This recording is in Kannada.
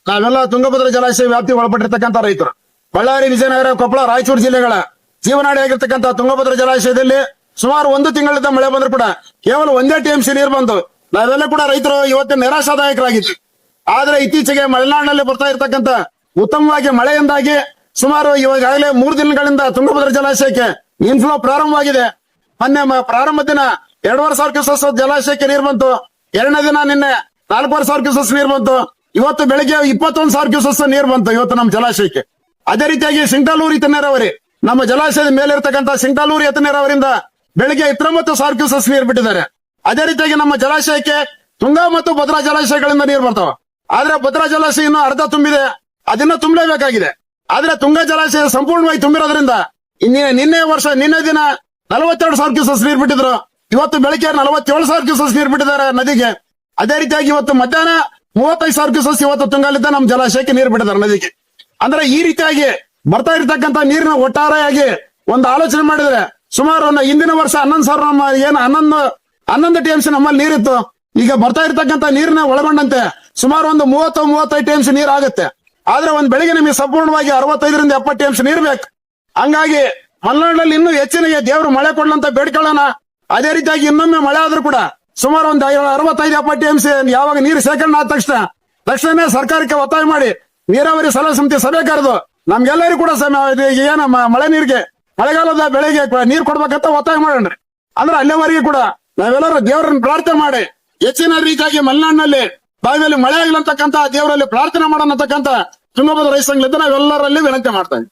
ನಾವೆಲ್ಲ ತುಂಗಭದ್ರಾ ಜಲಾಶಯ ವ್ಯಾಪ್ತಿ ಒಳಪಟ್ಟಿರ್ತಕ್ಕಂಥ ರೈತರು. ಬಳ್ಳಾರಿ, ವಿಜಯನಗರ, ಕೊಪ್ಪಳ, ರಾಯಚೂರು ಜಿಲ್ಲೆಗಳ ಜೀವನಾಡಿಯಾಗಿರ್ತಕ್ಕಂಥ ತುಂಗಭದ್ರಾ ಜಲಾಶಯದಲ್ಲಿ ಸುಮಾರು 1 ತಿಂಗಳಿಂದ ಮಳೆ ಬಂದ್ರು ಕೂಡ ಕೇವಲ 1 TMC ನೀರು ಬಂತು. ನಾವೆಲ್ಲ ಕೂಡ ರೈತರು ಇವತ್ತು ನಿರಾಶಾದಾಯಕರಾಗಿದ್ವಿ. ಆದ್ರೆ ಇತ್ತೀಚೆಗೆ ಮಲೆನಾಡಿನಲ್ಲಿ ಬರ್ತಾ ಇರ್ತಕ್ಕಂಥ ಉತ್ತಮವಾಗಿ ಮಳೆಯಿಂದಾಗಿ ಸುಮಾರು ಇವಾಗಲೇ 3 ದಿನಗಳಿಂದ ತುಂಗಭದ್ರಾ ಜಲಾಶಯಕ್ಕೆ ಇನ್ಫ್ಲೋ ಪ್ರಾರಂಭವಾಗಿದೆ. ಮೊನ್ನೆ ಪ್ರಾರಂಭ ದಿನ 2,500 ಕ್ಯೂಸೆಸ್ ಜಲಾಶಯಕ್ಕೆ ನೀರು ಬಂತು. 2ನೇ ದಿನ ನಿನ್ನೆ 4,500 ಕ್ಯೂಸೆಸ್ ನೀರು ಬಂತು. ಇವತ್ತು ಬೆಳಿಗ್ಗೆ 21,000 ಕ್ಯೂಸೆಸ್ ನೀರು ಬಂತು ಇವತ್ತು ನಮ್ಮ ಜಲಾಶಯಕ್ಕೆ. ಅದೇ ರೀತಿಯಾಗಿ ಸಿಂಗಟೂರು ಎತ್ತ ನೀರಾವರಿ, ನಮ್ಮ ಜಲಾಶಯದ ಮೇಲೆ ಇರತಕ್ಕಂಥ ಸಿಂಗಟೂರು ಎತ್ತ ನೀರಾವರಿಯಿಂದ ಬೆಳಿಗ್ಗೆ 19,000 ಕ್ಯೂಸೆಸ್ ನೀರು ಬಿಟ್ಟಿದ್ದಾರೆ. ಅದೇ ರೀತಿಯಾಗಿ ನಮ್ಮ ಜಲಾಶಯಕ್ಕೆ ತುಂಗಾ ಮತ್ತು ಭದ್ರಾ ಜಲಾಶಯಗಳಿಂದ ನೀರು ಬರ್ತಾವ. ಆದ್ರೆ ಭದ್ರಾ ಜಲಾಶಯ ಇನ್ನೂ ಅರ್ಧ ತುಂಬಿದೆ, ಅದನ್ನ ತುಂಬಲೇಬೇಕಾಗಿದೆ. ಆದ್ರೆ ತುಂಗಾ ಜಲಾಶಯ ಸಂಪೂರ್ಣವಾಗಿ ತುಂಬಿರೋದ್ರಿಂದ ನಿನ್ನೆ ದಿನ 42,000 ಕ್ಯೂಸೆಸ್ ನೀರು ಬಿಟ್ಟಿದ್ರು. ಇವತ್ತು ಬೆಳಿಗ್ಗೆ 47,000 ಕ್ಯೂಸೆಸ್ ನೀರು ಬಿಟ್ಟಿದ್ದಾರೆ ನದಿಗೆ. ಅದೇ ರೀತಿಯಾಗಿ ಇವತ್ತು ಮಧ್ಯಾಹ್ನ 35,000 ಕ್ಯೂಸೆಸ್ ಇವತ್ತು ತುಂಗಾಲಿದ್ದ ನಮ್ಮ ಜಲಾಶಯಕ್ಕೆ ನೀರು ಬಿಟ್ಟಿದ್ದಾರೆ ನದಿಗೆ. ಅಂದ್ರೆ ಈ ರೀತಿಯಾಗಿ ಬರ್ತಾ ಇರತಕ್ಕಂತ ನೀರಿನ ಒಟ್ಟಾರೆಯಾಗಿ ಒಂದು ಆಲೋಚನೆ ಮಾಡಿದ್ರೆ ಸುಮಾರು ಹಿಂದಿನ ವರ್ಷ 11 TMC ನಮ್ಮಲ್ಲಿ ನೀರಿತ್ತು. ಈಗ ಬರ್ತಾ ಇರತಕ್ಕಂತ ನೀರಿನ ಒಳಗೊಂಡಂತೆ ಸುಮಾರು ಒಂದು 30-35 TMC ನೀರು ಆಗುತ್ತೆ. ಆದ್ರೆ ಒಂದ್ ಬೆಳಿಗ್ಗೆ ನಿಮಗೆ ಸಂಪೂರ್ಣವಾಗಿ 65ರಿಂದ 70 TMC ನೀರು ಬೇಕು. ಹಂಗಾಗಿ ಮಲೆನಾಡಿನಲ್ಲಿ ಇನ್ನೂ ಹೆಚ್ಚಿನ ದೇವರು ಮಳೆ ಕೊಡ್ಲಂತ ಬೇಡ್ಕೊಳ್ಳೋಣ. ಅದೇ ರೀತಿಯಾಗಿ ಇನ್ನೊಮ್ಮೆ ಮಳೆ ಆದ್ರೂ ಕೂಡ ಸುಮಾರು ಒಂದು 65-70 TMC ಯಾವಾಗ ನೀರು ಶೇಖರಣೆ ಆದ ತಕ್ಷಣನೇ ಸರ್ಕಾರಕ್ಕೆ ಒತ್ತಾಯ ಮಾಡಿ ನೀರಾವರಿ ಸಲಹಾ ಸಮಿತಿ ಸಭೆ ಕರೆದು ನಮ್ಗೆಲ್ಲರಿಗೂ ಕೂಡ ಏನ ಮಳೆ ನೀರಿಗೆ ಮಳೆಗಾಲದ ಬೆಳೆಗೆ ನೀರು ಕೊಡ್ಬೇಕಂತ ಒತ್ತಾಯ ಮಾಡೋಣ್ರಿ. ಅಂದ್ರೆ ಅಲ್ಲಿವರೆಗೂ ಕೂಡ ನಾವೆಲ್ಲರೂ ದೇವರನ್ನ ಪ್ರಾರ್ಥನೆ ಮಾಡಿ ಹೆಚ್ಚಿನ ರೀತಿಯಾಗಿ ಮಲೆನಾಡಿನಲ್ಲಿ ಬಾವಿಯಲ್ಲಿ ಮಳೆ ಆಗ್ಲಂತಕ್ಕಂತ ದೇವರಲ್ಲಿ ಪ್ರಾರ್ಥನೆ ಮಾಡೋಣತಕ್ಕಂತ ತುಂಗಭದ್ರಾ ರೈತ ಸಂಘದಿಂದ ನಾವೆಲ್ಲರಲ್ಲಿ ವಿನಂತಿ ಮಾಡ್ತಾ ಇದ್ದೀವಿ.